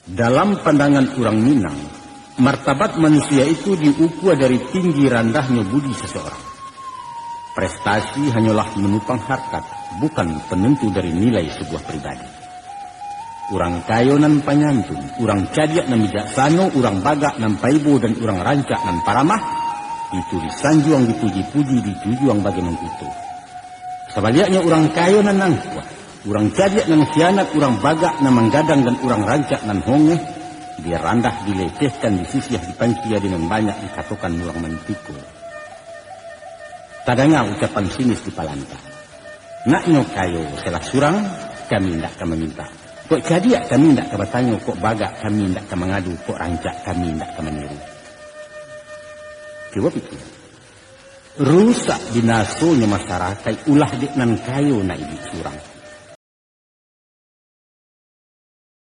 Dalam pandangan orang Minang, martabat manusia itu diukur dari tinggi rendahnya budi seseorang. Prestasi hanyalah menupang harkat, bukan penentu dari nilai sebuah pribadi. Urang kayo nan panyantun, urang cadiak nan bijaksana, urang bagak nan paibo, dan urang rancak nan paramah, itu disanjuang, dipuji-puji, dijujuang bagi mengutu. Sebaliknya urang kayo nan nangkuat, urang cadiak nan khianat, urang bagak nan menggadang, dan urang rancak nan hongeh, dia randah, dilecehkan, disisiah, dipancia dengan banyak dikatakan urang mantiko. Tadanya ucapan sinis di palanta. Naknyo kayo selah surang, kami tidak akan meminta. Kok cadiak kami tidak akan bertanya, kok bagak kami tidak akan mengadu, kok rancak kami tidak akan meniru. Coba pikir. Rusak binasonya masyarakat ulah dik nan kayo na ibu surang.